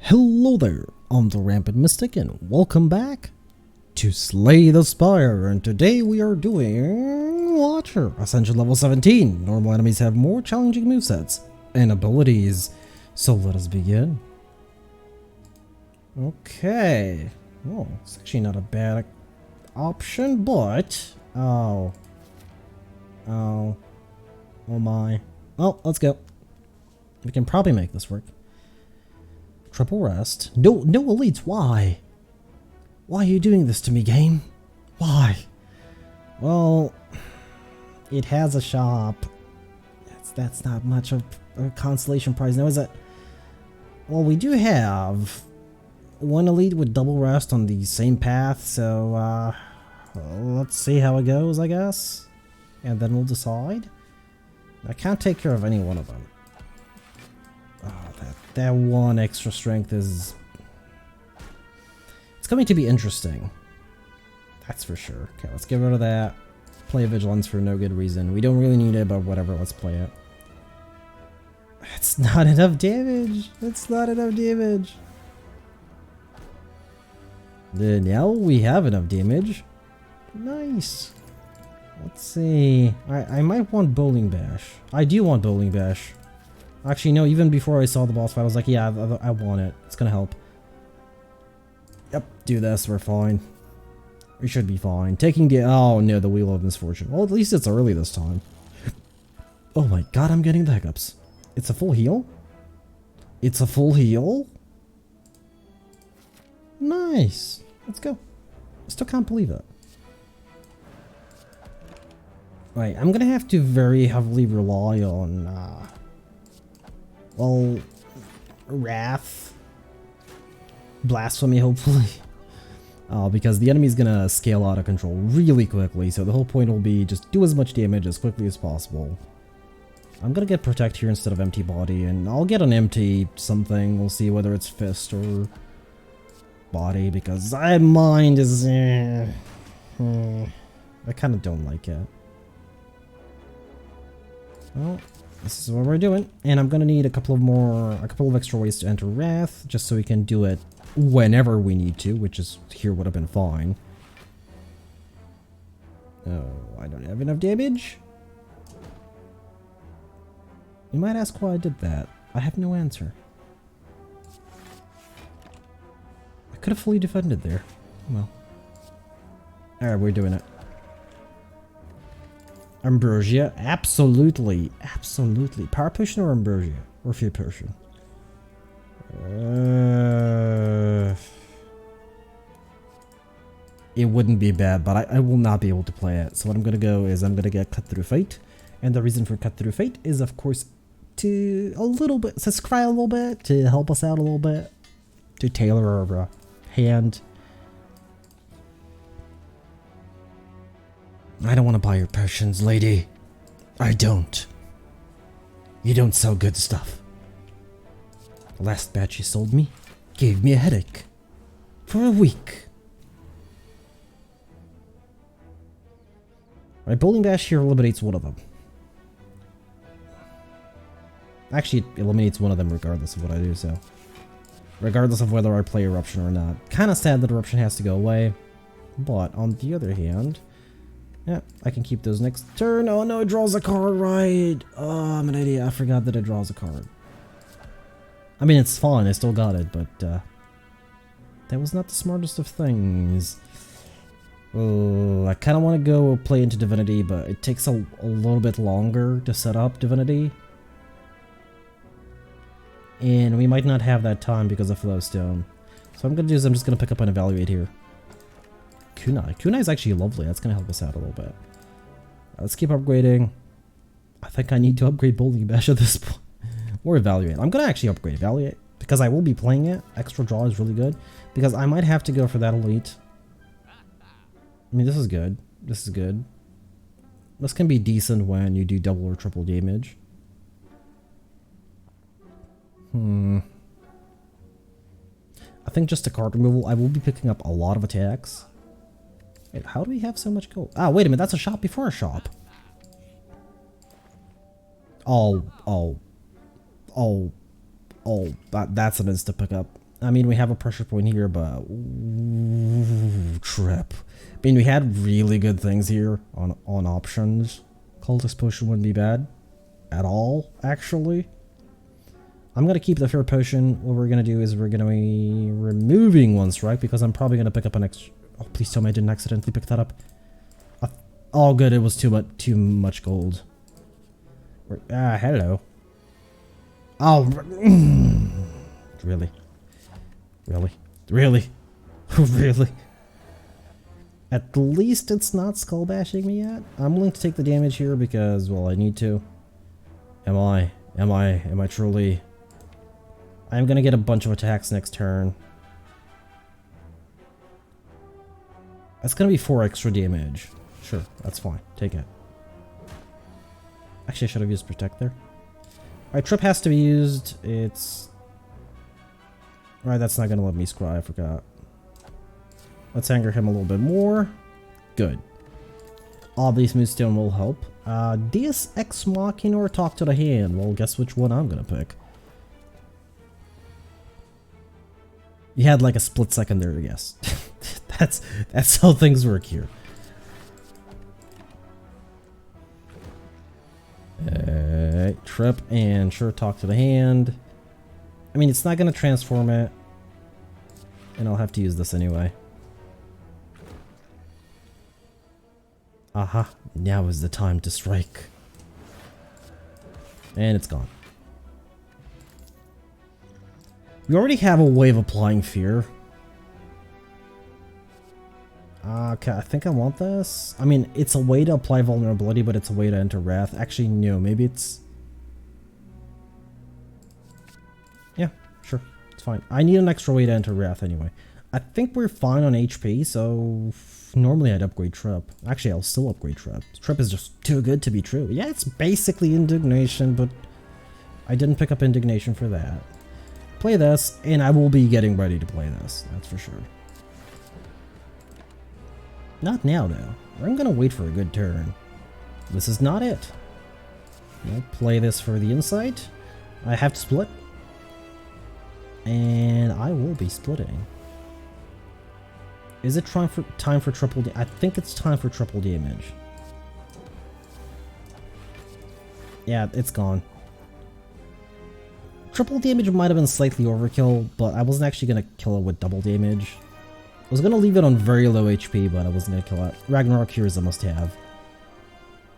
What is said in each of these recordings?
Hello there, I'm the Rampant Mystic and welcome back to Slay the Spire, and today we are doing Watcher, Ascension level 17. Normal enemies have more challenging movesets and abilities, so let us begin. Okay, oh, it's actually not a bad option, but oh my. Oh, let's go. We can probably make this work. Triple rest. No elites. Why? Why are you doing this to me, game? Why? Well, it has a shop. That's not much of a consolation prize now, is it? Well, we do have one elite with double rest on the same path, so let's see how it goes, I guess. And then we'll decide. I can't take care of any one of them. Oh, that one extra strength is... It's going to be interesting. That's for sure. Okay, let's get rid of that. Play Vigilance for no good reason. We don't really need it, but whatever, let's play it. It's not enough damage! It's not enough damage! Now we have enough damage. Nice! Let's see... I might want Bowling Bash. I do want Bowling Bash. Actually, no, even before I saw the boss fight, I was like, yeah, I want it. It's gonna help. Yep, do this, we're fine. We should be fine. Taking the... Oh, no, the Wheel of Misfortune. Well, at least it's early this time. Oh my god, I'm getting the hiccups. It's a full heal? It's a full heal? Nice. Let's go. I still can't believe it. Right, I'm gonna have to very heavily rely on... well, Wrath, Blasphemy, hopefully, because the enemy's gonna scale out of control really quickly, so the whole point will be just do as much damage as quickly as possible. I'm gonna get Protect here instead of Empty Body, and I'll get an empty something. We'll see whether it's Fist or Body, because my mind is... I kind of don't like it. Well... This is what we're doing, and I'm gonna need a couple of extra ways to enter Wrath, just so we can do it whenever we need to, which is here would have been fine. Oh, I don't have enough damage? You might ask why I did that. I have no answer. I could have fully defended there. Well. Alright, we're doing it. Ambrosia? Absolutely. Absolutely. Power Potion or Ambrosia? Or Fear Potion? It wouldn't be bad, but I will not be able to play it. So what I'm going to go is I'm going to get Cut Through Fate. And the reason for Cut Through Fate is, of course, to scry a little bit, to help us out a little bit, to tailor our hand. I don't want to buy your potions, lady. I don't. You don't sell good stuff. The last batch you sold me gave me a headache. For a week. Right, Bowling Bash here eliminates one of them. Actually, it eliminates one of them regardless of what I do, so. Regardless of whether I play Eruption or not. Kinda sad that Eruption has to go away. But, on the other hand... Yeah, I can keep those next turn. Oh no, it draws a card, right? Oh, I'm an idiot. I forgot that it draws a card. I mean, it's fine. I still got it, but that was not the smartest of things. Oh, I kind of want to go play into Divinity, but it takes a little bit longer to set up Divinity. And we might not have that time because of Flowstone. So what I'm going to do is I'm just going to pick up and evaluate here. Kunai. Kunai is actually lovely. That's going to help us out a little bit. Let's keep upgrading. I think I need to upgrade Bowling Bash at this point. Or Evaluate. I'm going to actually upgrade Evaluate because I will be playing it. Extra draw is really good because I might have to go for that elite. I mean, this is good. This is good. This can be decent when you do double or triple damage. I think just a card removal. I will be picking up a lot of attacks. Wait, how do we have so much gold? Ah, wait a minute, that's a shop before a shop. Oh, that's an insta pickup. I mean, we have a pressure point here, but ooh, trip. I mean, we had really good things here on options. Cultist potion wouldn't be bad at all, actually. I'm gonna keep the fear potion. What we're gonna do is we're gonna be removing one strike because I'm probably gonna pick up an extra. Oh, please tell me I didn't accidentally pick that up. Oh, good. It was too much gold. Hello. Oh, really, really, really, really. At least it's not skull bashing me yet. I'm willing to take the damage here because, well, I need to. Am I truly? I'm gonna get a bunch of attacks next turn. That's gonna be 4 extra damage. Sure, that's fine. Take it. Actually, I should have used protect there. Alright, trip has to be used. It's... Alright, that's not gonna let me scry, I forgot. Let's anger him a little bit more. Good. Obviously, Moonstone will help. Deus Ex Machina or Talk to the Hand? Well, guess which one I'm gonna pick. You had like a split second there, yes. That's how things work here. Trip and sure talk to the hand. I mean, it's not gonna transform it, and I'll have to use this anyway. Aha, now is the time to strike. And it's gone. We already have a way of applying fear. Okay, I think I want this. I mean, it's a way to apply vulnerability, but it's a way to enter wrath. Actually, no, maybe it's... Yeah, sure, it's fine. I need an extra way to enter wrath anyway. I think we're fine on HP, so normally I'd upgrade Trip. Actually, I'll still upgrade Trip. Trip is just too good to be true. Yeah, it's basically Indignation, but I didn't pick up Indignation for that. Play this, and I will be getting ready to play this, that's for sure. Not now, though. I'm gonna wait for a good turn. This is not it. I'll play this for the insight. I have to split. And I will be splitting. Is it time for triple I think it's time for triple damage. Yeah, it's gone. Triple damage might have been slightly overkill, but I wasn't actually gonna kill it with double damage. I was gonna leave it on very low HP, but I wasn't gonna kill it. Ragnarok here is a must-have.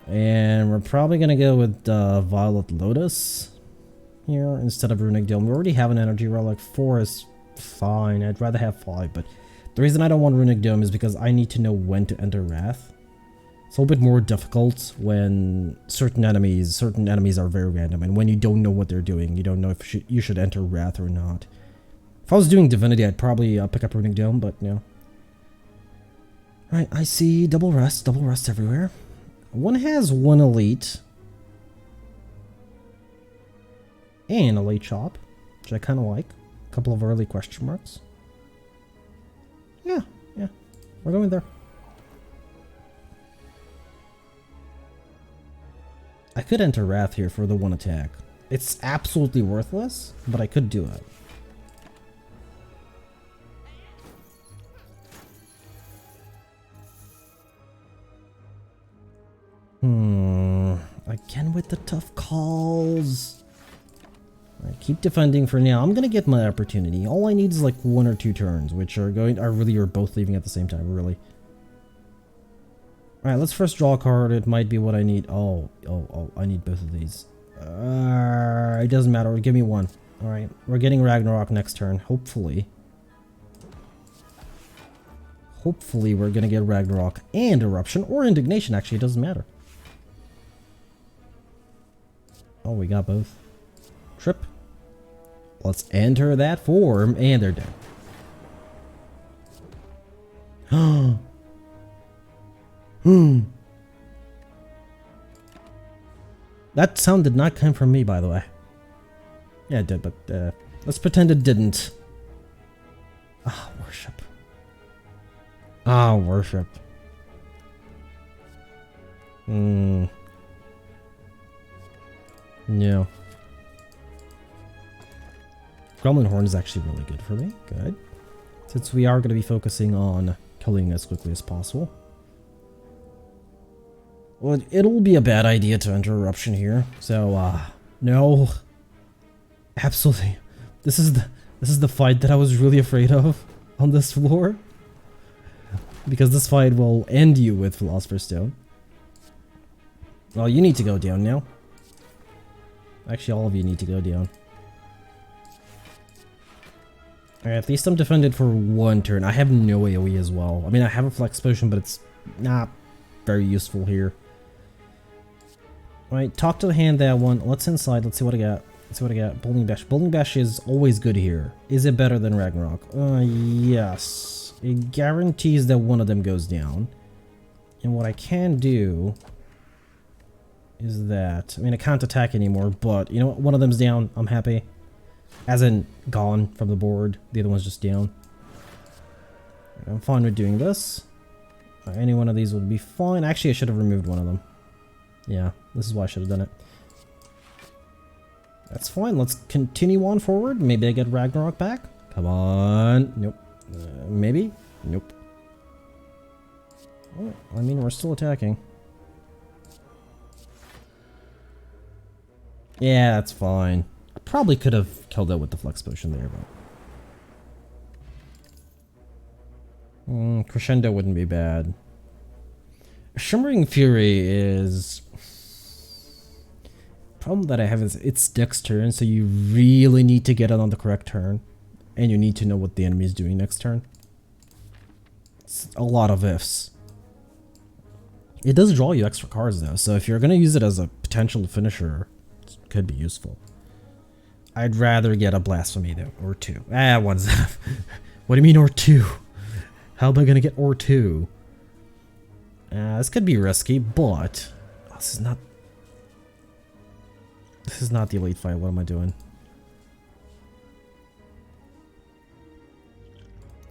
And we're probably gonna go with Violet Lotus here instead of Runic Dome. We already have an energy relic. 4 is fine. I'd rather have 5, but the reason I don't want Runic Dome is because I need to know when to enter Wrath. It's a little bit more difficult when certain enemies are very random, and when you don't know what they're doing, you don't know if you should enter Wrath or not. If I was doing Divinity, I'd probably pick up Runic Dome, but no. Right, I see double rest everywhere. One has one elite. And a late chop, which I kind of like. A couple of early question marks. Yeah, we're going there. I could enter Wrath here for the one attack. It's absolutely worthless, but I could do it. Again with the tough calls. Alright, keep defending for now. I'm gonna get my opportunity. All I need is like 1 or 2 turns, which are both leaving at the same time, really. Alright, let's first draw a card. It might be what I need. Oh, I need both of these. It doesn't matter. Give me one. Alright, we're getting Ragnarok next turn, hopefully. Hopefully we're gonna get Ragnarok and Eruption, or Indignation, actually, it doesn't matter. Oh, we got both. Trip. Let's enter that form, and they're dead. That sound did not come from me, by the way. Yeah, it did, but let's pretend it didn't. Ah, worship. Ah, worship. No. Gremlin Horn is actually really good for me. Good. Since we are going to be focusing on killing as quickly as possible. Well, it'll be a bad idea to enter Eruption here. So, no. Absolutely. This is the fight that I was really afraid of on this floor. Because this fight will end you with Philosopher's Stone. Well, you need to go down now. Actually, all of you need to go down. Alright, at least I'm defended for one turn. I have no AoE as well. I mean, I have a Flex Potion, but it's not very useful here. Alright, talk to the hand that one. Let's inside. Let's see what I got. Let's see what I got. Bowling Bash. Bowling Bash is always good here. Is it better than Ragnarok? Yes. It guarantees that one of them goes down. And what I can do is that... I mean, I can't attack anymore, but you know what? One of them's down. I'm happy. As in, gone from the board. The other one's just down. I'm fine with doing this. Any one of these would be fine. Actually, I should have removed one of them. Yeah, this is why I should have done it. That's fine. Let's continue on forward. Maybe I get Ragnarok back. Come on. Nope. Maybe? Nope. Oh, I mean, we're still attacking. Yeah, that's fine. I probably could have killed it with the Flex Potion there, but... Crescendo wouldn't be bad. Shimmering Fury is... problem that I have is it's next turn, so you really need to get it on the correct turn. And you need to know what the enemy is doing next turn. It's a lot of ifs. It does draw you extra cards though, so if you're going to use it as a potential finisher, it could be useful. I'd rather get a Blasphemy though, or two. One's enough. What do you mean or two? How am I going to get or two? This could be risky, but this is not the elite fight. What am I doing?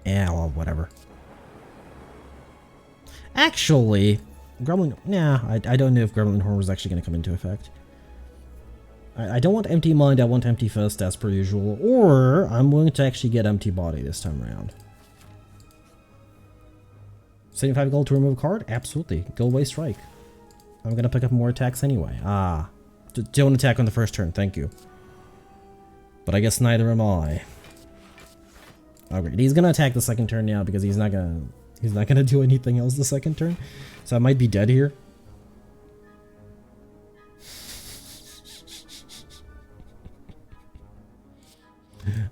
Yeah, well, whatever. Actually, Gremlin... Nah, I don't know if Gremlin Horn was actually going to come into effect. I don't want Empty Mind, I want Empty Fist as per usual, or I'm willing to actually get Empty Body this time around. 75 gold to remove a card? Absolutely. Go away strike. I'm going to pick up more attacks anyway. Don't attack on the first turn, thank you. But I guess neither am I. Okay, he's gonna attack the second turn now because he's not gonna do anything else the second turn. So I might be dead here.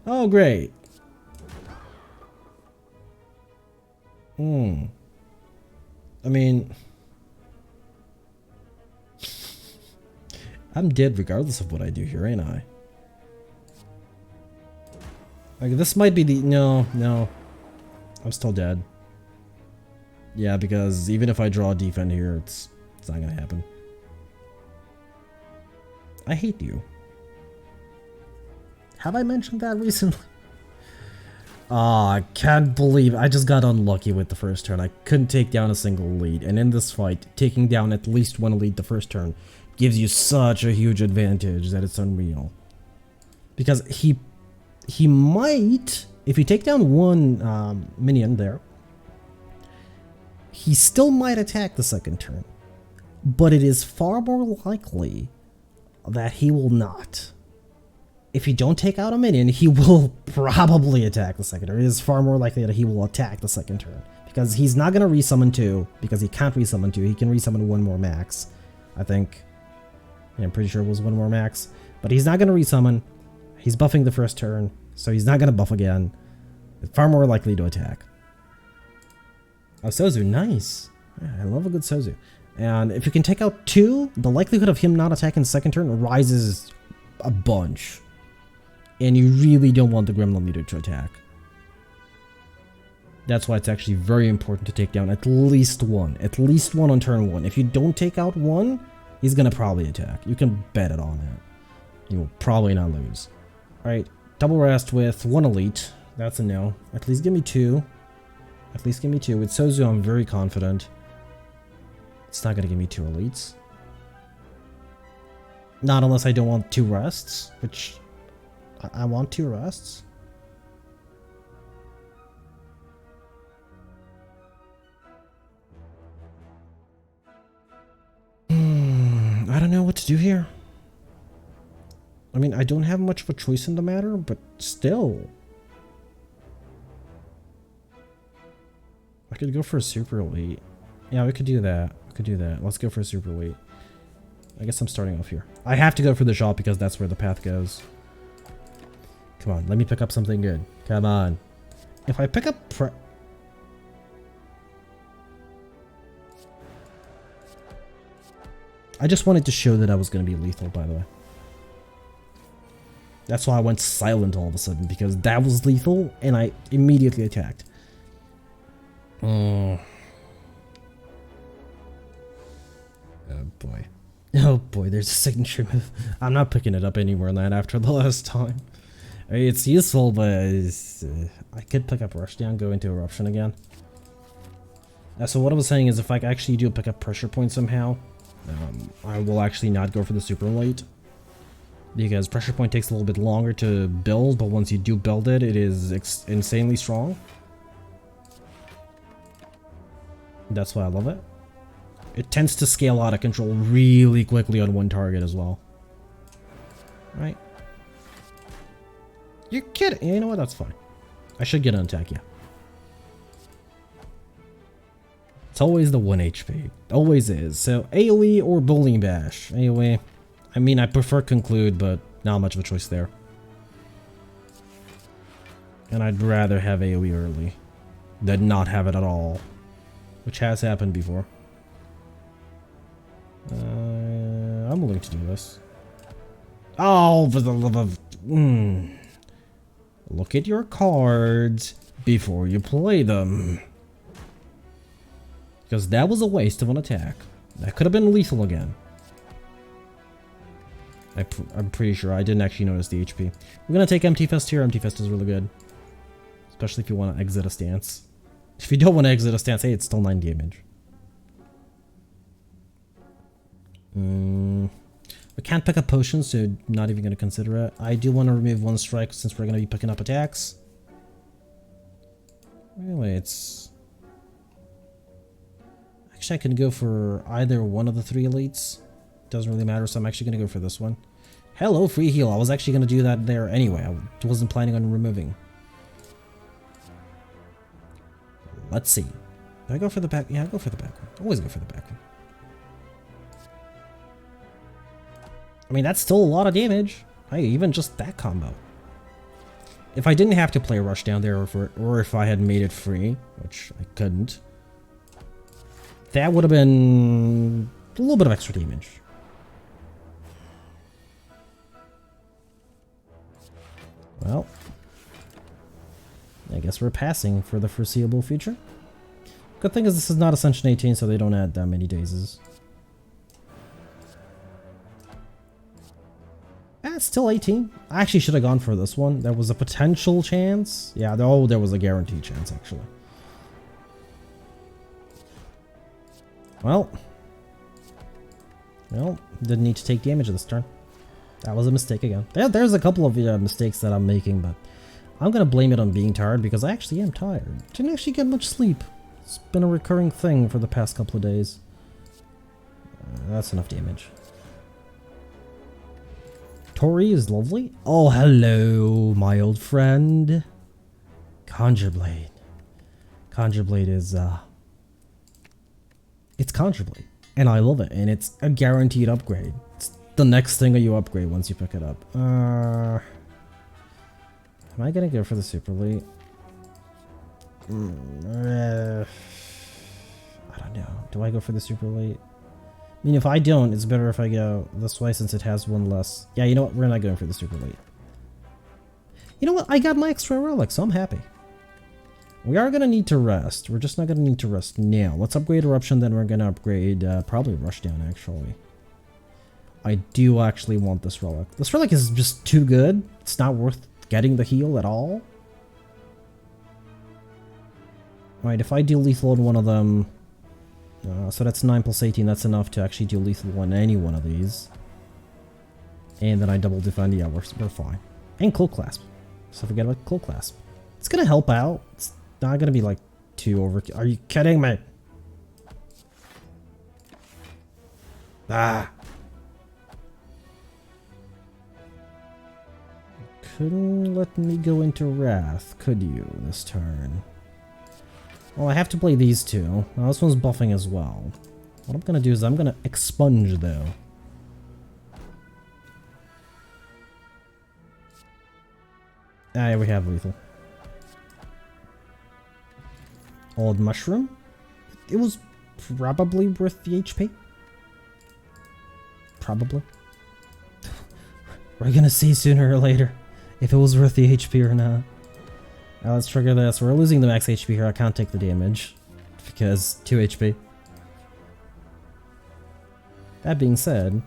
Oh great. I mean, I'm dead regardless of what I do here, ain't I? Like, this might be the... No. I'm still dead. Yeah, because even if I draw a defend here, it's not gonna happen. I hate you. Have I mentioned that recently? I can't believe I just got unlucky with the first turn. I couldn't take down a single elite, and in this fight, taking down at least one elite the first turn gives you such a huge advantage that it's unreal. Because he might, if you take down one minion there, he still might attack the second turn. But it is far more likely that he will not. If you don't take out a minion, he will probably attack the second turn. It is far more likely that he will attack the second turn. Because he's not going to resummon 2, because he can't resummon 2. He can resummon 1 more max, I think. Yeah, I'm pretty sure it was 1 more max. But he's not going to resummon. He's buffing the first turn, so he's not going to buff again. It's far more likely to attack. Oh, Sozu, nice. Yeah, I love a good Sozu. And if you can take out 2, the likelihood of him not attacking the second turn rises a bunch. And you really don't want the Gremlin Leader to attack. That's why it's actually very important to take down at least 1. At least 1 on turn 1. If you don't take out 1, he's going to probably attack. You can bet it on that. You will probably not lose. Alright, double rest with 1 elite. That's a no. At least give me 2. At least give me 2. With Sozu, I'm very confident. It's not going to give me 2 elites. Not unless I don't want 2 rests, which I want 2 rests. I don't know what to do here. I mean, I don't have much of a choice in the matter, but still. I could go for a super elite. Yeah, we could do that. We could do that. Let's go for a super elite. I guess I'm starting off here. I have to go for the shop because that's where the path goes. Come on, let me pick up something good. Come on. If I pick up I just wanted to show that I was going to be lethal, by the way. That's why I went silent all of a sudden, because that was lethal, and I immediately attacked. Oh boy. Oh boy, there's a signature move. I'm not picking it up anywhere in that after the last time. I mean, it's useful, but I could pick up Rushdown, go into Eruption again. So what I was saying is if I actually do pick up Pressure Point somehow, I will actually not go for the super late. Because Pressure Point takes a little bit longer to build, but once you do build it, it is insanely strong. That's why I love it. It tends to scale out of control really quickly on one target as well. Right? You're kidding. You know what? That's fine. I should get an attack, yeah. It's always the 1 HP. Always is. So AoE or Bullying Bash. AoE. I mean, I prefer Conclude, but not much of a choice there. And I'd rather have AoE early than not have it at all. Which has happened before. I'm willing to do this. Oh, for the love of... Look at your cards before you play them. Because that was a waste of an attack. That could have been lethal again. I'm pretty sure I didn't actually notice the HP. We're going to take Empty Fist here. Empty Fist is really good. Especially if you want to exit a stance. If you don't want to exit a stance, hey, it's still 9 damage. We can't pick up potions, so not even going to consider it. I do want to remove 1 strike since we're going to be picking up attacks. Anyway, it's... Actually, I can go for either one of the 3 elites. Doesn't really matter, so I'm actually going to go for this one. Hello, free heal. I was actually going to do that there anyway. I wasn't planning on removing. Let's see. Do I go for the back? Yeah, I go for the back one. Always go for the back one. I mean, that's still a lot of damage. Hey, even just that combo. If I didn't have to play Rush down there, or if I had made it free, which I couldn't, that would have been a little bit of extra damage. Well, I guess we're passing for the foreseeable future. Good thing is this is not Ascension 18, so they don't add that many dazes. It's still 18. I actually should have gone for this one. There was a potential chance. Yeah, there was a guaranteed chance, actually. Well, didn't need to take damage this turn. That was a mistake again. There's a couple of mistakes that I'm making, but I'm going to blame it on being tired because I actually am tired. Didn't actually get much sleep. It's been a recurring thing for the past couple of days. That's enough damage. Tori is lovely. Oh, hello, my old friend. Conjure Blade. Conjure Blade is, it's Conjure Blade. And I love it. And it's a guaranteed upgrade. It's the next thing that you upgrade once you pick it up. Am I gonna go for the Super Elite? I don't know. Do I go for the Super Elite? I mean, if I don't, it's better if I go this way since it has 1 less. Yeah, you know what? We're not going for the Super Elite. You know what? I got my extra relic, so I'm happy. We are going to need to rest. We're just not going to need to rest now. Let's upgrade Eruption, then we're going to upgrade probably Rushdown, actually. I do actually want this relic. This relic is just too good. It's not worth getting the heal at all. Alright, if I do lethal on one of them... so that's 9 plus 18, that's enough to actually do lethal on any one of these. And then I double defend, yeah, we're fine. And Cloak Clasp. So forget about Cloak Clasp. It's gonna help out. It's not gonna be like too overkill. Are you kidding me? Ah. Couldn't let me go into Wrath, could you, this turn? Well, I have to play these two. Now, this one's buffing as well. What I'm gonna do is I'm gonna expunge, though. Ah, yeah, we have lethal. Old Mushroom? It was probably worth the HP. Probably. We're gonna see sooner or later if it was worth the HP or not. Now let's trigger this. We're losing the max HP here. I can't take the damage because 2 HP. That being said,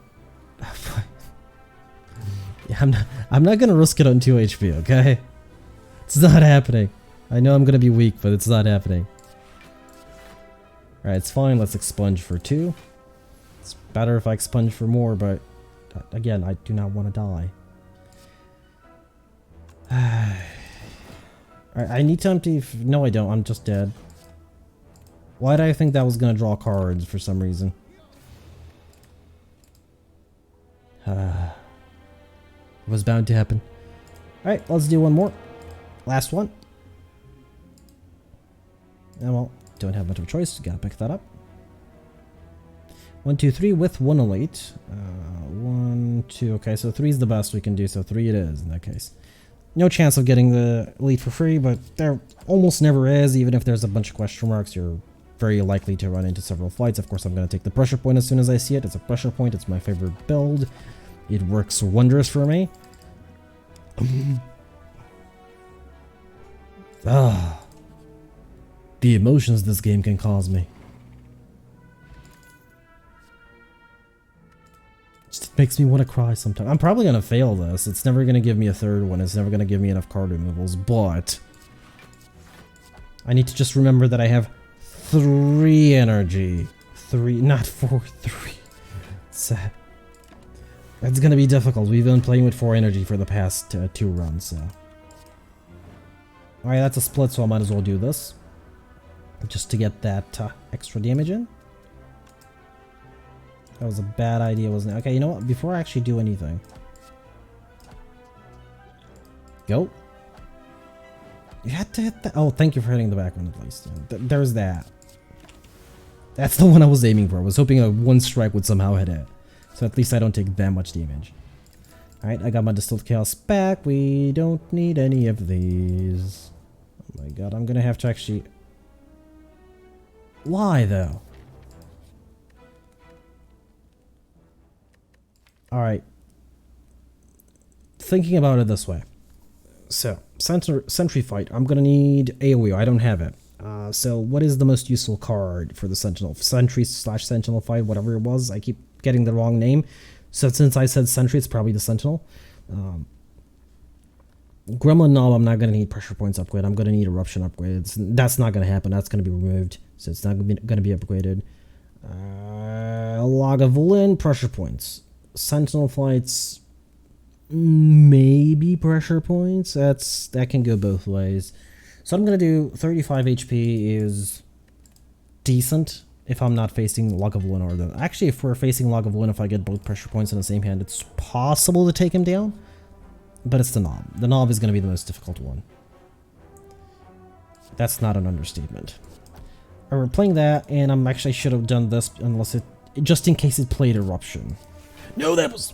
yeah, I'm not gonna risk it on 2 HP, okay? It's not happening. I know I'm gonna be weak, but it's not happening. Alright, it's fine. Let's expunge for 2. It's better if I expunge for more, but again, I do not want to die. I need to empty. No, I don't. I'm just dead. Why did I think that was gonna draw cards for some reason? It was bound to happen. Alright, let's do one more. Last one. And well, don't have much of a choice. Gotta pick that up. 1, 2, 3 with 1 elite. 1, 2. Okay, so 3 is the best we can do. So 3 it is in that case. No chance of getting the elite for free, but there almost never is. Even if there's a bunch of question marks, you're very likely to run into several fights. Of course, I'm going to take the pressure point as soon as I see it. It's a pressure point. It's my favorite build. It works wondrous for me. Ah, the emotions this game can cause me. Just makes me want to cry sometimes. I'm probably going to fail this. It's never going to give me a third one. It's never going to give me enough card removals, but I need to just remember that I have 3 energy. 3, not 4, 3. Sad. That's going to be difficult. We've been playing with 4 energy for the past 2 runs, so. Alright, that's a split, so I might as well do this. Just to get that extra damage in. That was a bad idea, wasn't it? Okay, you know what? Before I actually do anything. Go. You had to hit that. Oh, thank you for hitting the back one at least. There's that. That's the one I was aiming for. I was hoping a 1 strike would somehow hit it. So at least I don't take that much damage. Alright, I got my Distilled Chaos back. We don't need any of these. Oh my god, I'm gonna have to actually... Why, though? Alright. Thinking about it this way. So, Sentry Fight. I'm gonna need AoE. I don't have it. So what is the most useful card for the Sentinel? Sentry/Sentinel Fight, whatever it was. I keep getting the wrong name. So since I said Sentry, it's probably the Sentinel. Gremlin Knob, I'm not going to need Pressure Points upgrade. I'm going to need Eruption upgrade. That's not going to happen. That's going to be removed. So it's not going to be upgraded. Log of Lin, Pressure Points. Sentinel Fights, maybe Pressure Points. That can go both ways. So I'm going to do 35 HP is decent if I'm not facing Log of Lin or the... Actually, if we're facing Log of Lin, if I get both Pressure Points in the same hand, it's possible to take him down. But it's the Knob. The Knob is going to be the most difficult one. That's not an understatement. Alright, we're playing that, and I should have done this unless it... Just in case it played Eruption. No, that was...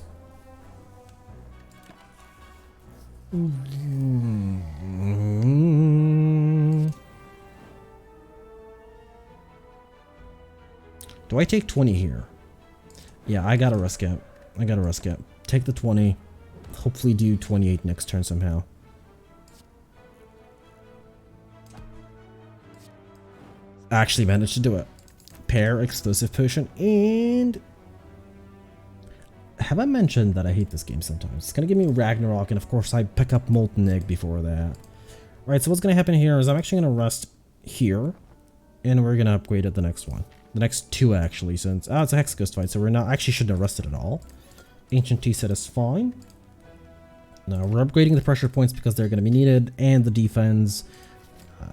Do I take 20 here? Yeah, I gotta risk it. Take the 20. Hopefully do 28 next turn somehow. Actually managed to do it. Pair, Explosive Potion, and... Have I mentioned that I hate this game sometimes? It's gonna give me Ragnarok, and of course I pick up Molten Egg before that. Alright, so what's gonna happen here is I'm actually gonna rest here, and we're gonna upgrade at the next one. The next 2 actually, since... Oh, it's a Hex Ghost fight, so we're not... Actually shouldn't have rested at all. Ancient Tea Set is fine. No, we're upgrading the pressure points because they're going to be needed, and the defense.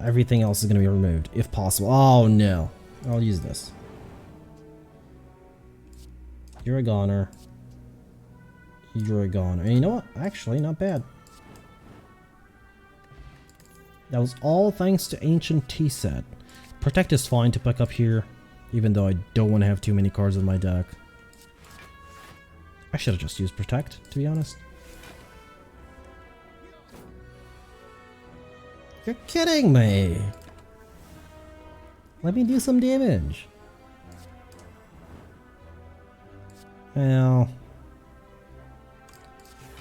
Everything else is going to be removed, if possible. Oh no. I'll use this. You're a goner. You're a goner. And you know what? Actually, not bad. That was all thanks to Ancient Tea Set. Protect is fine to pick up here, even though I don't want to have too many cards in my deck. I should have just used Protect, to be honest. You're kidding me! Let me do some damage. Well...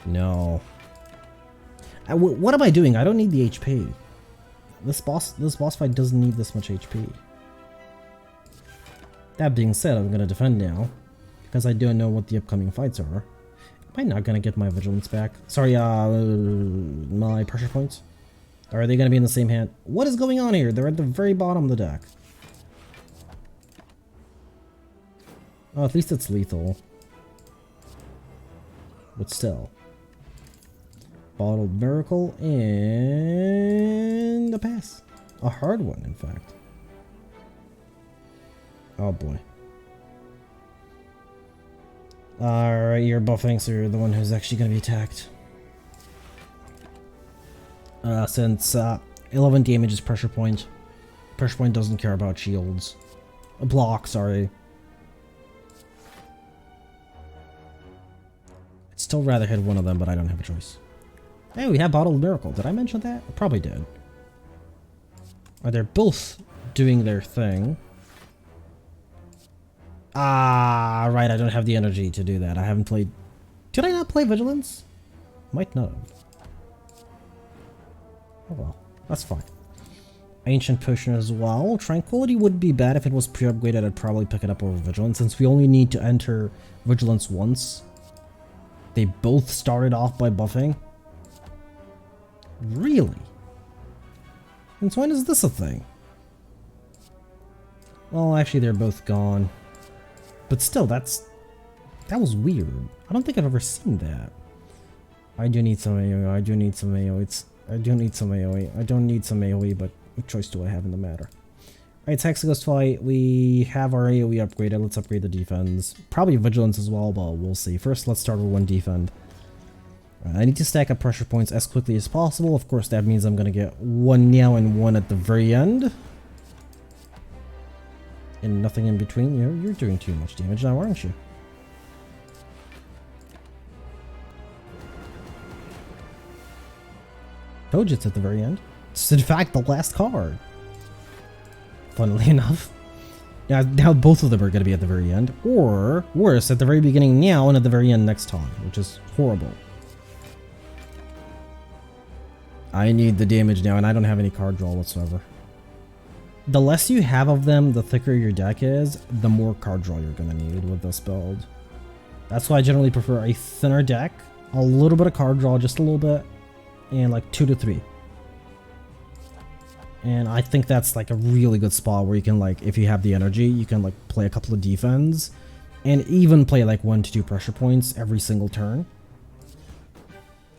No. What am I doing? I don't need the HP. This boss fight doesn't need this much HP. That being said, I'm gonna defend now, because I don't know what the upcoming fights are. Am I not gonna get my vigilance back? Sorry, my pressure points? Or are they gonna be in the same hand? What is going on here? They're at the very bottom of the deck. Oh, at least it's lethal. But still. Bottled Miracle and a pass. A hard one, in fact. Oh boy. Alright, you're buffing, so you're the one who's actually going to be attacked. Since 11 damage is pressure point. Pressure point doesn't care about shields. A block, sorry. I'd still rather hit one of them, but I don't have a choice. Hey, we have Bottled Miracle. Did I mention that? I probably did. They're both doing their thing. Ah, right. I don't have the energy to do that. I haven't played... Did I not play Vigilance? Might not have. Oh well. That's fine. Ancient Potion as well. Tranquility would be bad if it was pre-upgraded. I'd probably pick it up over Vigilance, since we only need to enter Vigilance once. They both started off by buffing. Really? Since when is this a thing? Well, actually, they're both gone. But still, that was weird. I don't think I've ever seen that. I do need some AoE. I do need some AoE. I do need some AoE. I don't need some AoE, but what choice do I have in the matter? Alright, Hexaghost fight. We have our AoE upgraded. Let's upgrade the defense. Probably Vigilance as well, but we'll see. First, let's start with one defend. I need to stack up pressure points as quickly as possible. Of course, that means I'm going to get one now and one at the very end. And nothing in between. You're doing too much damage now, aren't you? Kojit's at the very end. It's in fact the last card. Funnily enough. Now both of them are going to be at the very end. Or, worse, at the very beginning now and at the very end next time. Which is horrible. I need the damage now, and I don't have any card draw whatsoever. The less you have of them, the thicker your deck is, the more card draw you're going to need with this build. That's why I generally prefer a thinner deck, a little bit of card draw, just a little bit, and like 2 to 3. And I think that's like a really good spot where you can, like, if you have the energy, you can like play a couple of defense, and even play like 1 to 2 pressure points every single turn.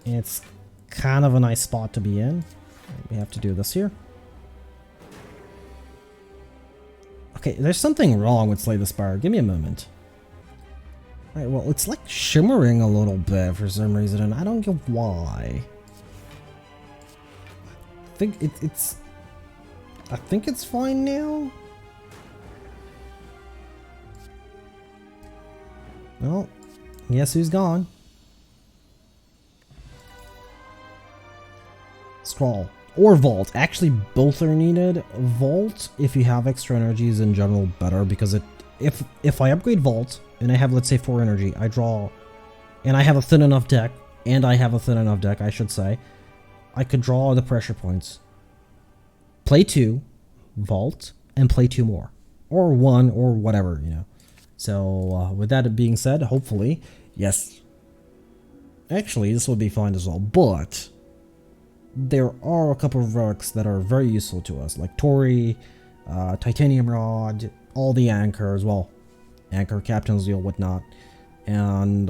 And it's kind of a nice spot to be in. We have to do this here. Okay, there's something wrong with Slay the Spire. Give me a moment. Alright, well, it's like shimmering a little bit for some reason, and I don't get why. I think it's fine now. Well, guess who's gone? Scrawl or Vault. Actually, both are needed. Vault, if you have extra energy, is in general better, because if I upgrade Vault and I have, let's say, 4 energy, I draw, and I have a thin enough deck, I should say, I could draw the pressure points, play 2, Vault, and play 2 more, or 1, or whatever, you know. So with that being said, hopefully, yes. Actually, this would be fine as well, but there are a couple of relics that are very useful to us, like Tori, Titanium Rod, all the anchors, well, Anchor, Captain's Wheel, whatnot, and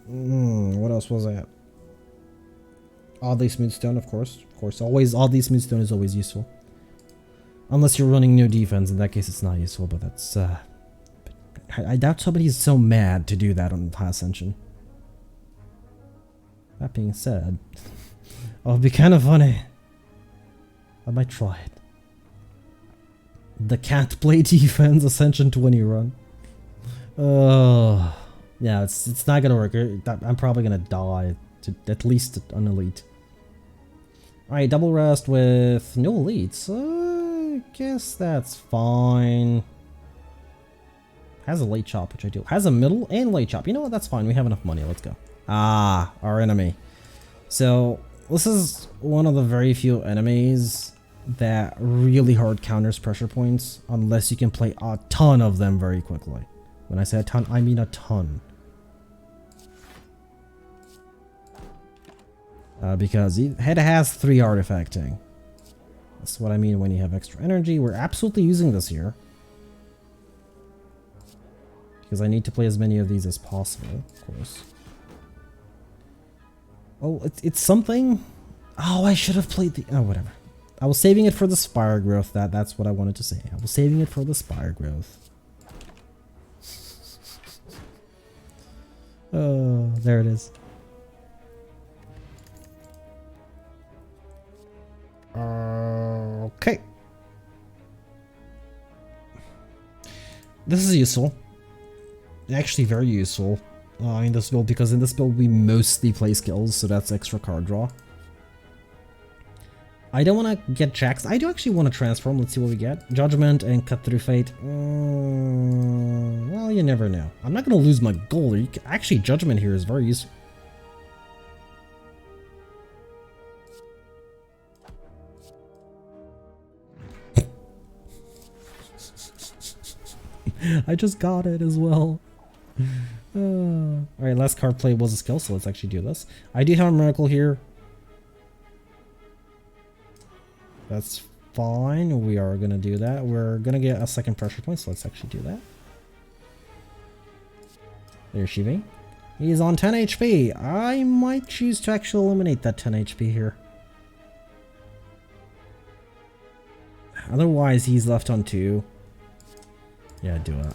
what else was that? Oddly smooth stone, of course. Of course, always oddly smooth stone is always useful. Unless you're running no defense, in that case it's not useful, but that's I doubt somebody's so mad to do that on High Ascension. That being said, oh, it'd be kind of funny. I might try it. The can't play defense Ascension 20 run. Oh, yeah, it's not gonna work. I'm probably gonna die to at least an elite. Alright, double rest with no elites. I guess that's fine. Has a late chop, which I do. Has a middle and late chop. You know what? That's fine. We have enough money. Let's go. Ah, our enemy. So, this is one of the very few enemies that really hard counters pressure points unless you can play a ton of them very quickly. When I say a ton, I mean a ton. Because it has 3 artifacting. That's what I mean when you have extra energy. We're absolutely using this here. Because I need to play as many of these as possible, of course. Oh, it's something. Oh, I should have played the. Oh, whatever. I was saving it for the Spire growth. That's what I wanted to say. I was saving it for the Spire growth. Oh, there it is. Okay. This is useful. Actually very useful in this build, because in this build we mostly play skills, so that's extra card draw. I don't want to get checks. I do actually want to transform. Let's see what we get. Judgment and Cut Through Fate. Well, you never know. I'm not going to lose my gold. Actually, Judgment here is very useful. I just got it as well. Alright, last card play was a skill, so let's actually do this. I do have a miracle here. That's fine. We are going to do that. We're going to get a second pressure point, so let's actually do that. There's Shivi. He's on 10 HP. I might choose to actually eliminate that 10 HP here. Otherwise, he's left on 2. Yeah, do it.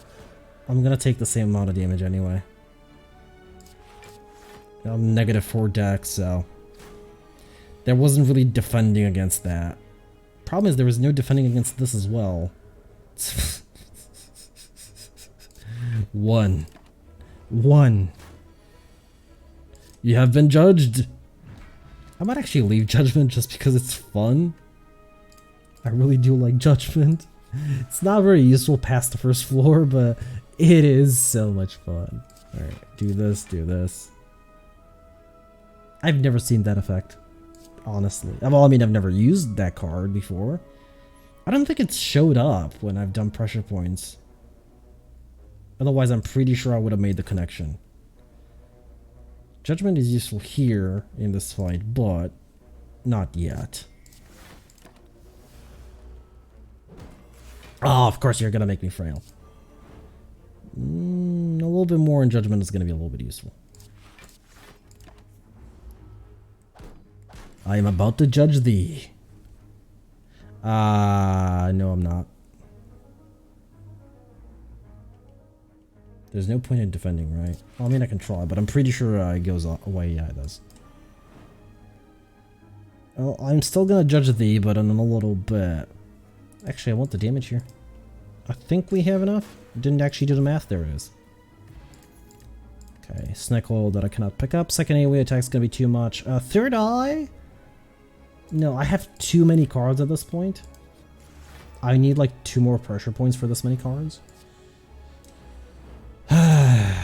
I'm gonna take the same amount of damage anyway. I'm -4 dex, so there wasn't really defending against that. Problem is there was no defending against this as well. 1. You have been judged. I might actually leave Judgment just because it's fun. I really do like Judgment. It's not very useful past the first floor, but it is so much fun. Alright, do this, do this. I've never seen that effect, honestly. Well, I mean, I've never used that card before. I don't think it's showed up when I've done pressure points. Otherwise, I'm pretty sure I would have made the connection. Judgment is useful here in this fight, but not yet. Oh, of course you're gonna make me frail. A little bit more in Judgment is gonna be a little bit useful. I am about to judge thee. No, I'm not. There's no point in defending, right? Well, I mean, I can try, but I'm pretty sure it goes away. Yeah, it does. Well, I'm still gonna judge thee, but in a little bit. Actually, I want the damage here. I think we have enough. Didn't actually do the math. There it is. Okay, Snake Oil that I cannot pick up. Second AoE attack is going to be too much. Third Eye? No, I have too many cards at this point. I need like 2 more pressure points for this many cards.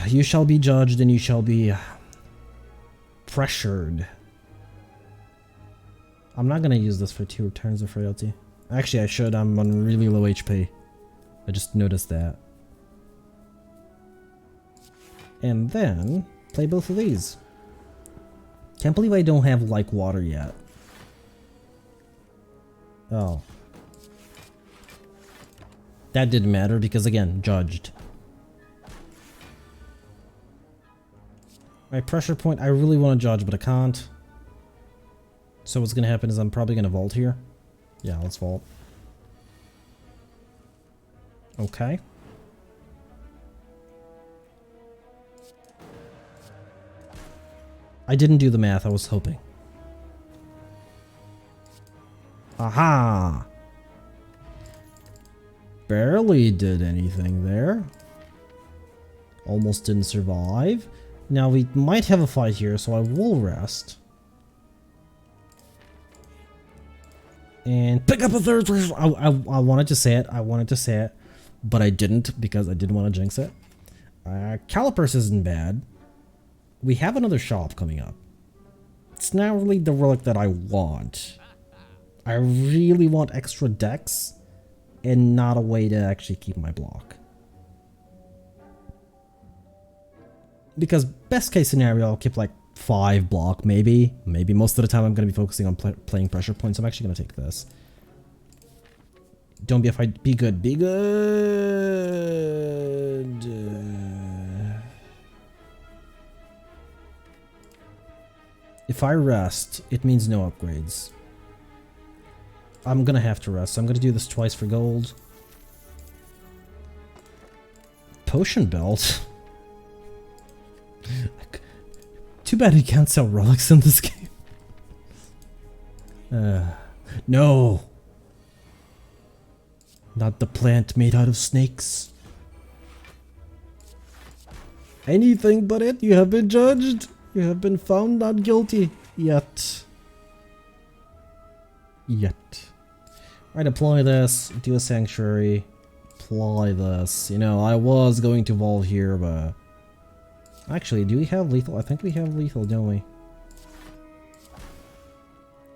You shall be judged and you shall be pressured. I'm not going to use this for 2 turns of frailty. Actually, I should. I'm on really low HP. I just noticed that. And then play both of these. Can't believe I don't have like water yet. Oh. That didn't matter because, again, judged. My pressure point, I really want to judge, but I can't. So what's gonna happen is I'm probably gonna vault here. Yeah, let's vault. Okay. I didn't do the math, I was hoping. Aha! Barely did anything there. Almost didn't survive. Now we might have a fight here, so I will rest. And pick up a third. I wanted to say it, but I didn't because I didn't want to jinx it. Calipers isn't bad. We have another shop coming up. It's not really the relic that I want. I really want extra decks and not a way to actually keep my block. Because best case scenario, I'll keep like 5 block, maybe. Maybe most of the time I'm going to be focusing on playing pressure points. I'm actually going to take this. Don't be a fight. Be good. Be good. If I rest, it means no upgrades. I'm going to have to rest. So I'm going to do this twice for gold. Potion belt. Too bad you can't sell relics in this game. No. Not the plant made out of snakes. Anything but it. You have been judged. You have been found not guilty. Yet. Right, apply this. Do a sanctuary. Apply this. You know, I was going to vault here, but... Actually, do we have lethal? I think we have lethal, don't we?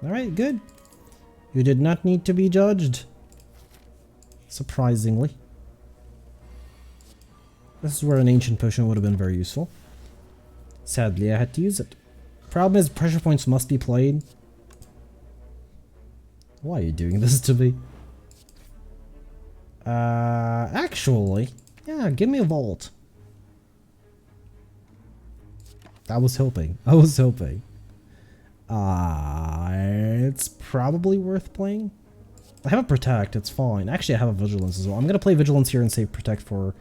Alright, good. You did not need to be judged. Surprisingly. This is where an ancient potion would have been very useful. Sadly, I had to use it. Problem is, pressure points must be played. Why are you doing this to me? Actually, yeah, give me a vault. I was hoping. It's probably worth playing. I have a protect, it's fine. Actually, I have a vigilance as well. I'm gonna play vigilance here and save protect for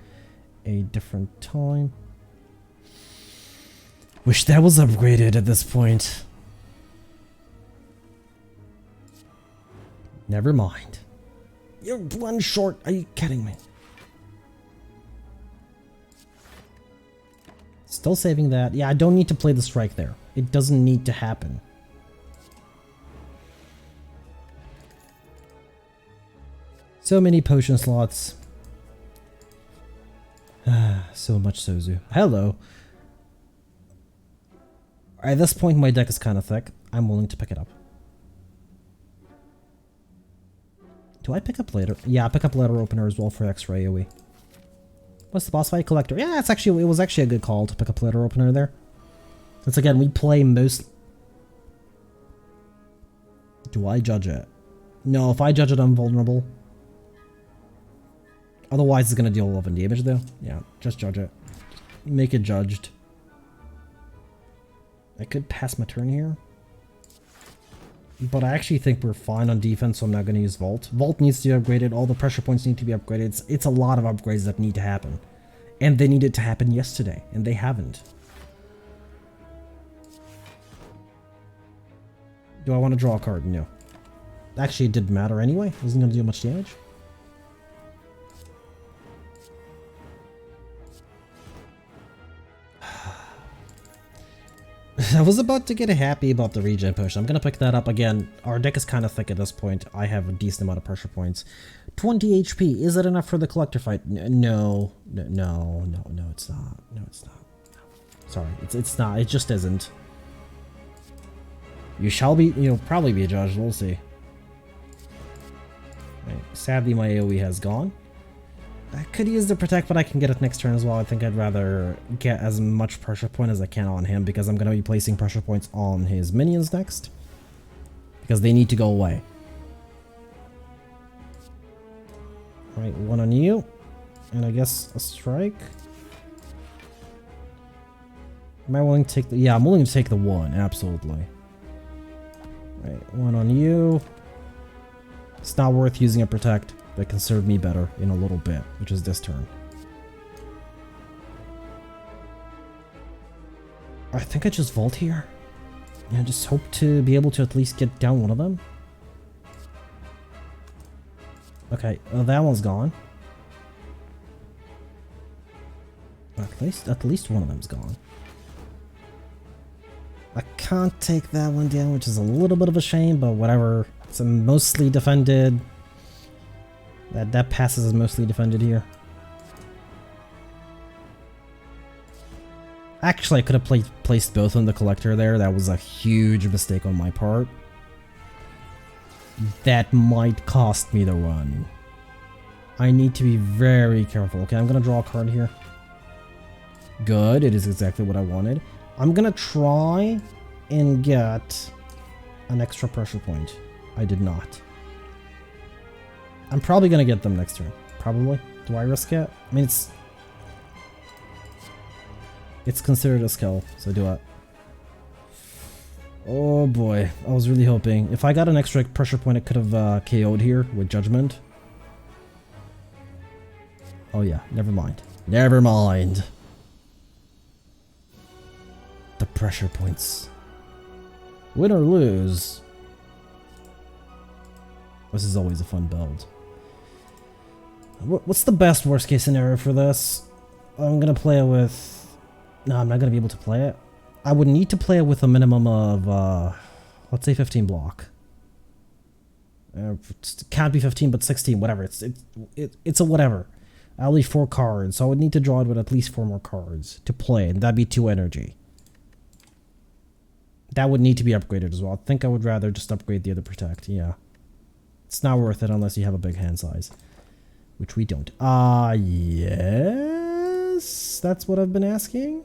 a different time. Wish that was upgraded at this point. Never mind. You're one short. Are you kidding me? Still saving that. Yeah, I don't need to play the strike there. It doesn't need to happen. So many potion slots. So much Sozu. Hello. At this point, my deck is kind of thick. I'm willing to pick it up. Do I pick up later? Yeah, I pick up letter opener as well for extra AoE. What's the boss fight? Collector. Yeah, it was actually a good call to pick up letter opener there. Once again, we play most... Do I judge it? No, if I judge it, I'm vulnerable. Otherwise, it's going to deal 11 damage though. Yeah, just judge it. Make it judged. I could pass my turn here. But I actually think we're fine on defense, so I'm not going to use Vault. Vault needs to be upgraded. All the pressure points need to be upgraded. It's a lot of upgrades that need to happen. And they needed to happen yesterday, and they haven't. Do I want to draw a card? No. Actually, it didn't matter anyway. It wasn't going to do much damage. I was about to get happy about the regen potion. I'm gonna pick that up again. Our deck is kind of thick at this point. I have a decent amount of pressure points. 20 HP. Is it enough for the collector fight? No, it's not. No, it's not. No. Sorry, it's not. It just isn't. You shall be. You'll probably be judged. We'll see. Right. Sadly, my AoE has gone. I could use the protect, but I can get it next turn as well. I think I'd rather get as much pressure point as I can on him because I'm going to be placing pressure points on his minions next. Because they need to go away. Right, one on you. And I guess a strike. Am I willing to take the... Yeah, I'm willing to take the one, absolutely. Right, one on you. It's not worth using a protect. That can serve me better in a little bit, which is this turn. I think I just vault here. Yeah, just hope to be able to at least get down one of them. Okay, that one's gone. At least one of them's gone. I can't take that one down, which is a little bit of a shame, but whatever. It's a mostly defended. That passes as mostly defended here. Actually, I could have placed both on the collector there. That was a huge mistake on my part. That might cost me the run. I need to be very careful. Okay, I'm gonna draw a card here. Good, it is exactly what I wanted. I'm gonna try and get an extra pressure point. I did not. I'm probably gonna get them next turn. Probably. Do I risk it? I mean, it's considered a skill, so do it. Oh boy, I was really hoping. If I got an extra pressure point, I could have KO'd here with Judgment. Oh yeah, never mind. Never mind. The pressure points. Win or lose. This is always a fun build. What's the best worst case scenario for this? I'm gonna play it with... No, I'm not gonna be able to play it. I would need to play it with a minimum of, let's say 15 block. It can't be 15, but 16, whatever. It's a whatever. I'll leave 4 cards, so I would need to draw it with at least 4 more cards to play, and that'd be 2 energy. That would need to be upgraded as well. I think I would rather just upgrade the other protect, yeah. It's not worth it unless you have a big hand size. Which we don't. Yes? That's what I've been asking?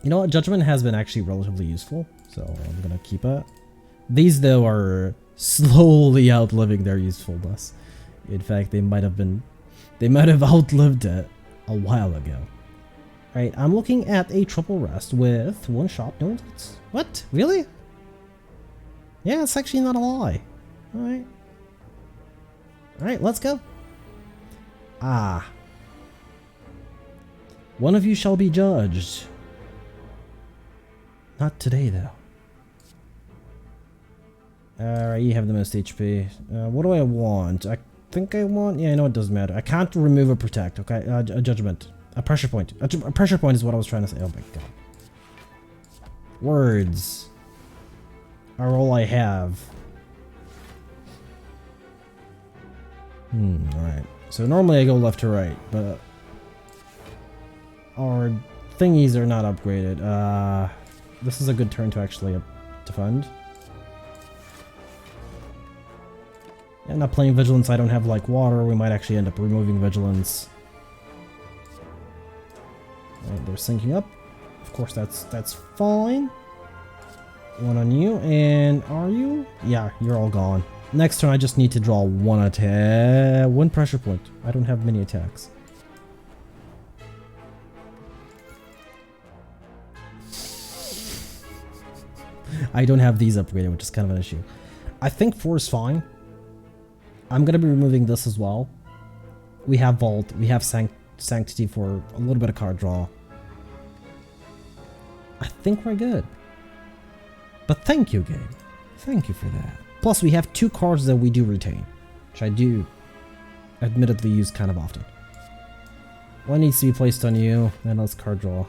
You know what? Judgment has been actually relatively useful, so I'm gonna keep it. These, though, are slowly outliving their usefulness. In fact, they might have outlived it a while ago. Right, I'm looking at a triple rest with 1 shot, no elites. What? Really? Yeah, it's actually not a lie. Alright. Alright, let's go. Ah. One of you shall be judged. Not today, though. Alright, you have the most HP. What do I want? I think I want... Yeah, I know it doesn't matter. I can't remove a protect, okay? A judgment. A pressure point. A pressure point is what I was trying to say. Oh my god. Words are all I have. Alright. So normally I go left to right, but our thingies are not upgraded. This is a good turn to actually defend. Yeah, not playing Vigilance, I don't have like water. We might actually end up removing Vigilance. Right, they're syncing up. Of course, that's fine. 1 on you, and are you? Yeah, you're all gone. Next turn, I just need to draw 1 attack, 1 pressure point. I don't have many attacks. I don't have these upgraded, which is kind of an issue. I think 4 is fine. I'm gonna be removing this as well. We have Vault, we have Sanctity for a little bit of card draw. I think we're good. But thank you, game. Thank you for that. Plus, we have 2 cards that we do retain, which I do admittedly use kind of often. 1 needs to be placed on you, and let's card draw.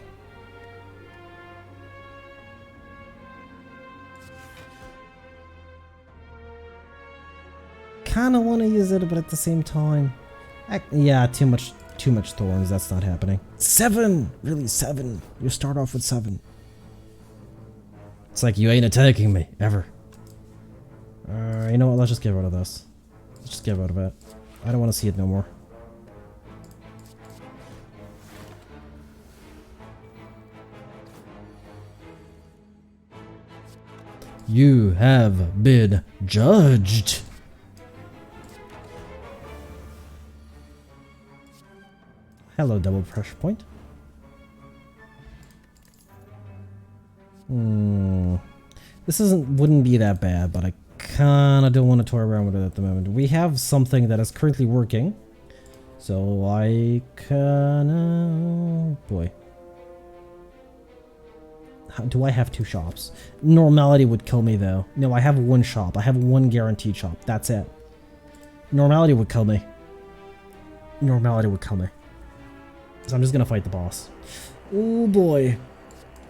Kinda want to use it, but at the same time, yeah, too much thorns. That's not happening. 7, really 7. You start off with 7. It's like you ain't attacking me ever. You know what? Let's just get rid of this. Let's just get rid of it. I don't want to see it no more. You have been judged. Hello, double pressure point. This wouldn't be that bad, but I kinda don't want to toy around with it at the moment. We have something that is currently working. So I kinda... boy. Do I have 2 shops? Normality would kill me though. No, I have 1 shop. I have 1 guaranteed shop. That's it. Normality would kill me. Normality would kill me. So I'm just gonna fight the boss. Oh boy.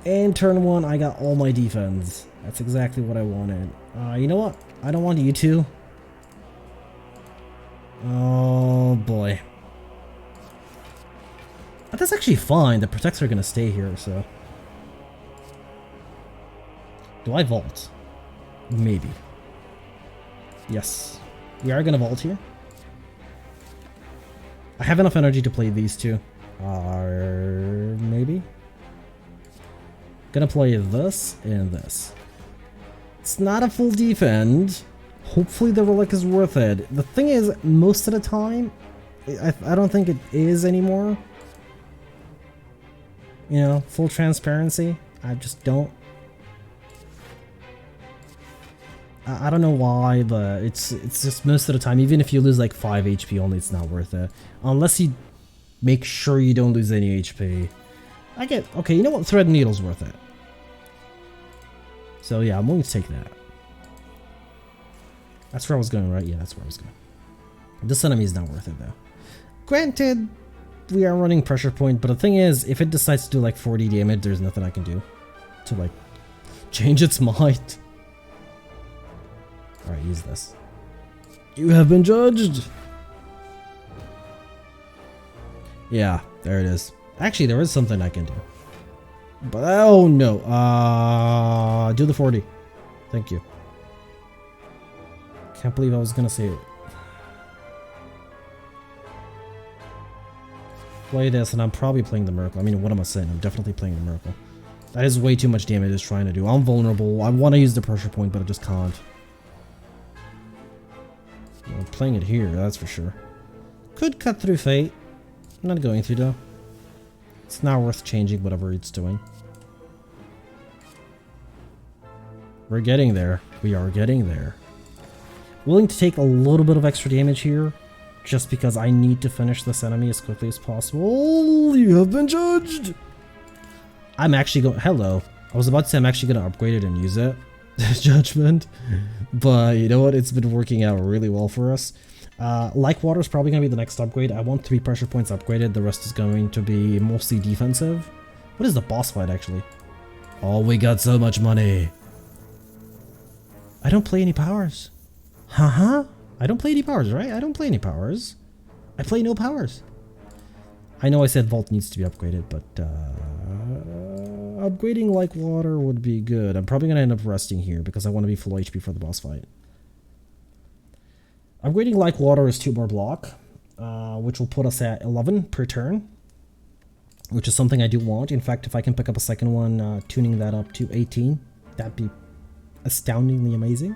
And turn 1, I got all my defense. That's exactly what I wanted. You know what? I don't want you to. Oh boy. But that's actually fine. The protects are gonna stay here, so. Do I vault? Maybe. Yes. We are gonna vault here. I have enough energy to play these 2. Maybe? Gonna play this and this. It's not a full defend. Hopefully the relic is worth it. The thing is, most of the time, I don't think it is anymore. You know, full transparency. I just don't. I don't know why, but it's just most of the time, even if you lose like 5 HP only, it's not worth it. Unless you make sure you don't lose any HP. Okay, you know what? Thread Needle's worth it. So yeah, I'm willing to take that. That's where I was going, right? Yeah, that's where I was going. This enemy is not worth it though. Granted, we are running pressure point, but the thing is, if it decides to do like 40 damage, there's nothing I can do to like change its mind. Alright, use this. You have been judged! Yeah, there it is. Actually, there is something I can do. But, oh no. Do the 40. Thank you. Can't believe I was gonna say it. Play this, and I'm probably playing the Miracle. I mean, what am I saying? I'm definitely playing the Miracle. That is way too much damage it's trying to do. I'm vulnerable. I want to use the pressure point, but I just can't. I'm playing it here, that's for sure. Could cut through Fate. I'm not going to though. It's not worth changing whatever it's doing. We're getting there. We are getting there. Willing to take a little bit of extra damage here, just because I need to finish this enemy as quickly as possible. You have been judged! I'm actually going... Hello. I was about to say I'm actually going to upgrade it and use it. Judgment. But you know what? It's been working out really well for us. Like Water is probably going to be the next upgrade. I want 3 pressure points upgraded. The rest is going to be mostly defensive. What is the boss fight actually? Oh, we got so much money. I don't play any powers. Haha. I don't play any powers, right? I don't play any powers. I play no powers. I know I said Vault needs to be upgraded, but upgrading Like Water would be good. I'm probably going to end up resting here because I want to be full HP for the boss fight. Upgrading Like Water is 2 more block, which will put us at 11 per turn, which is something I do want. In fact, if I can pick up a second one, tuning that up to 18, that'd be astoundingly amazing.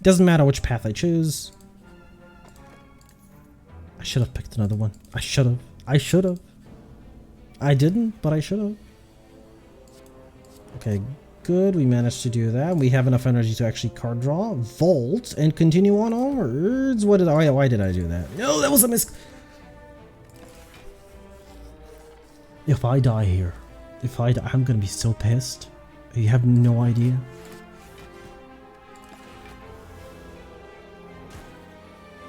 Doesn't matter which path I choose. I should have picked another one. I should have. I should have. I didn't, but I should have. Okay, good. We managed to do that. We have enough energy to actually card draw, vault, and continue on onwards. Why did I do that? No, that was a miss. If I die here, I'm gonna be so pissed. You have no idea.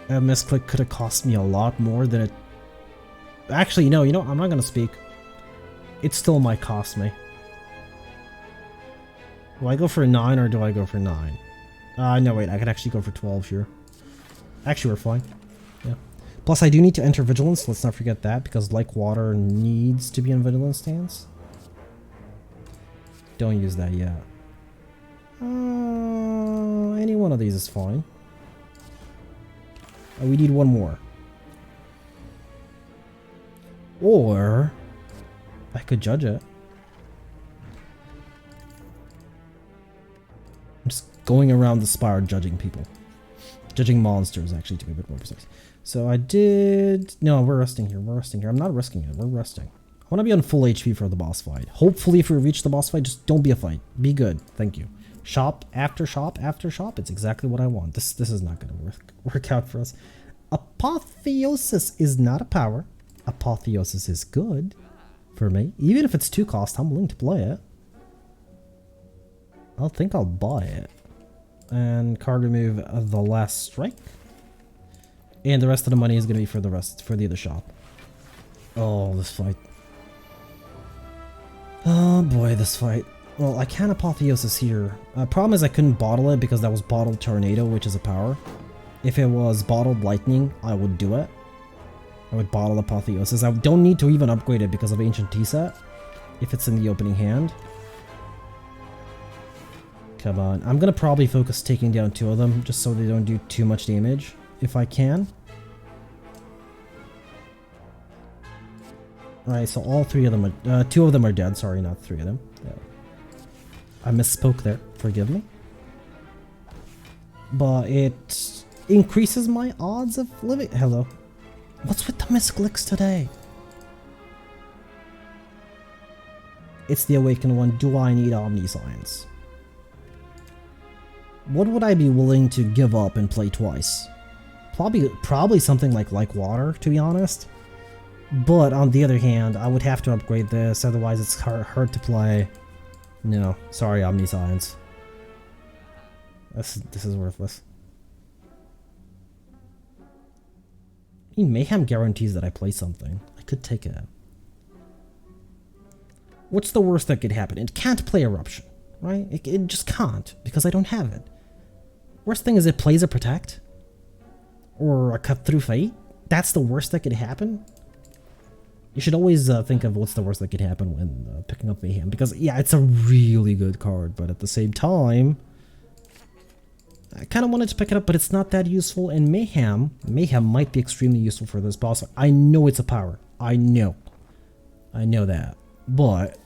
A misclick could have cost me a lot more than it... Actually, no, I'm not gonna speak. It still might cost me. Do I go for 9 or do I go for 9? No, wait, I could actually go for 12 here. Actually, we're fine. Yeah. Plus, I do need to enter Vigilance, let's not forget that, because Like Water needs to be in Vigilance stance. Don't use that yet. Any one of these is fine. We need one more. Or I could judge it. I'm just going around the spire judging people. Judging monsters, actually, to be a bit more precise. So I did... No, we're resting here. We're resting here. I'm not risking it. We're resting. I want to be on full HP for the boss fight. Hopefully, if we reach the boss fight, just don't be a fight. Be good. Thank you. Shop after shop after shop. It's exactly what I want. This is not going to work out for us. Apotheosis is not a power. Apotheosis is good for me. Even if it's 2 cost, I'm willing to play it. I think I'll buy it. And card remove the last strike. And the rest of the money is going to be for the other shop. Oh, this fight. Oh boy, this fight. Well, I can Apotheosis here. Problem is I couldn't bottle it because that was Bottled Tornado, which is a power. If it was Bottled Lightning, I would do it. I would bottle Apotheosis. I don't need to even upgrade it because of Ancient T-Set. If it's in the opening hand. Come on. I'm going to probably focus taking down 2 of them just so they don't do too much damage. If I can. Alright, so all 3 of them are... 2 of them are dead. Sorry, not 3 of them. Yeah. I misspoke there. Forgive me. But it increases my odds of living... Hello. What's with the misclicks today? It's the Awakened one. Do I need Omniscience? What would I be willing to give up and play twice? Probably something like Water, to be honest. But on the other hand, I would have to upgrade this, otherwise it's hard to play. No, sorry, Omniscience. This is worthless. I mean, Mayhem guarantees that I play something. I could take it. What's the worst that could happen? It can't play Eruption, right? It just can't, because I don't have it. Worst thing is it plays a Protect. Or a Cut Through Fate. That's the worst that could happen. You should always think of what's the worst that could happen when picking up Mayhem. Because, yeah, it's a really good card, but at the same time... I kind of wanted to pick it up, but it's not that useful. And Mayhem might be extremely useful for this boss. I know it's a power. I know that. But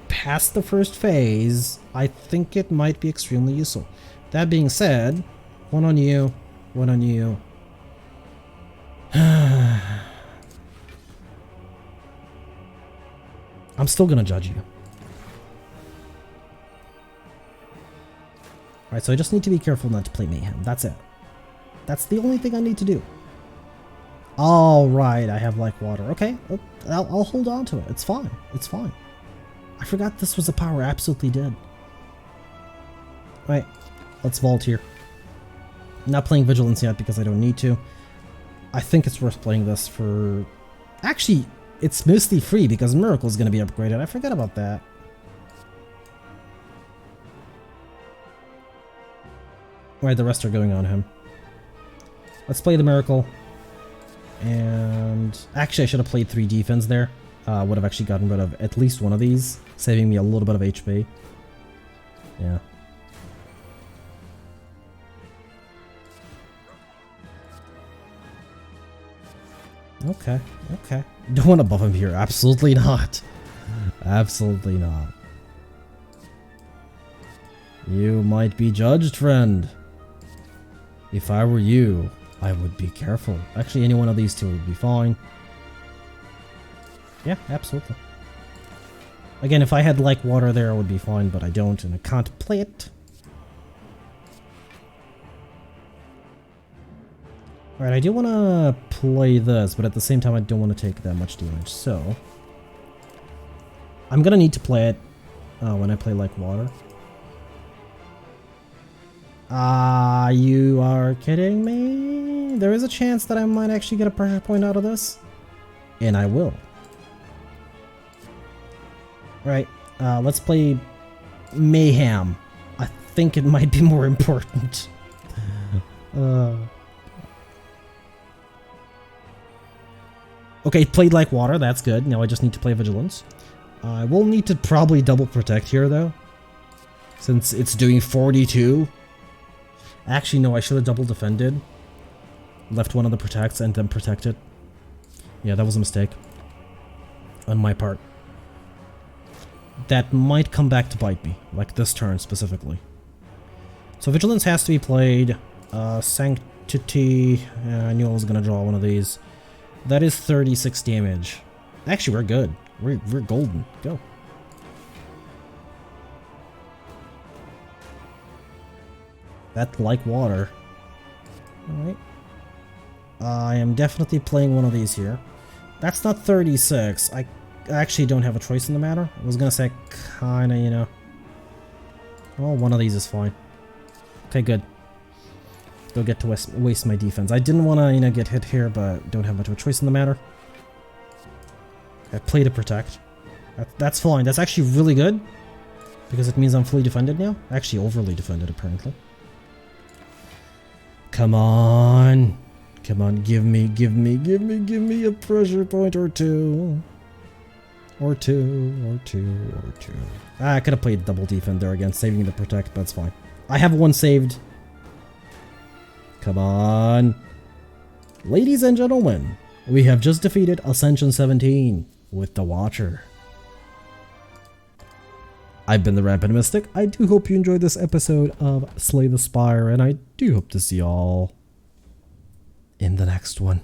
past the first phase, I think it might be extremely useful. That being said, one on you, one on you. I'm still gonna judge you. Alright, so I just need to be careful not to play Mayhem. That's it. That's the only thing I need to do. Alright, I have like water. Okay, I'll hold on to it. It's fine. It's fine. I forgot this was a power. I absolutely did. Alright, let's vault here. I'm not playing Vigilance yet because I don't need to. I think it's worth playing this for... Actually, it's mostly free because Miracle is going to be upgraded. I forgot about that. Alright, the rest are going on him. Let's play the Miracle. And... Actually, I should have played 3 defense there. Would have actually gotten rid of at least one of these, saving me a little bit of HP. Yeah. Okay, okay. Don't want to buff him here. Absolutely not. Absolutely not. You might be judged, friend. If I were you, I would be careful. Actually, any one of these 2 would be fine. Yeah, absolutely. Again, if I had like water there, I would be fine, but I don't, and I can't play it. Alright, I do want to play this, but at the same time, I don't want to take that much damage, so... I'm gonna need to play it when I play like water. You are kidding me? There is a chance that I might actually get a pressure point out of this. And I will. Right, let's play Mayhem. I think it might be more important. Okay, played like water, that's good. Now I just need to play Vigilance. I will need to probably double protect here though. Since it's doing 42. Actually, no, I should have double defended. Left one of the protects and then protected. Yeah, that was a mistake. On my part. That might come back to bite me. Like this turn specifically. So Vigilance has to be played. Sanctity. I knew I was going to draw one of these. That is 36 damage. Actually, we're good. We're golden. Go. that like water. Alright. I am definitely playing one of these here. That's not 36. I actually don't have a choice in the matter. I was gonna say kinda, you know. Well, one of these is fine. Okay, good. Don't get to waste my defense. I didn't want to, you know, get hit here, but don't have much of a choice in the matter. I play to protect. That's fine. That's actually really good. Because it means I'm fully defended now. Actually, overly defended, apparently. Come on. Come on, give me a pressure point or two. Or two. Ah, I could have played double defend there again, saving the protect, but it's fine. I have one saved. Come on. Ladies and gentlemen, we have just defeated Ascension 17 with the Watcher. I've been the Rampant Mystic. I do hope you enjoyed this episode of Slay the Spire, and I do hope to see y'all in the next one.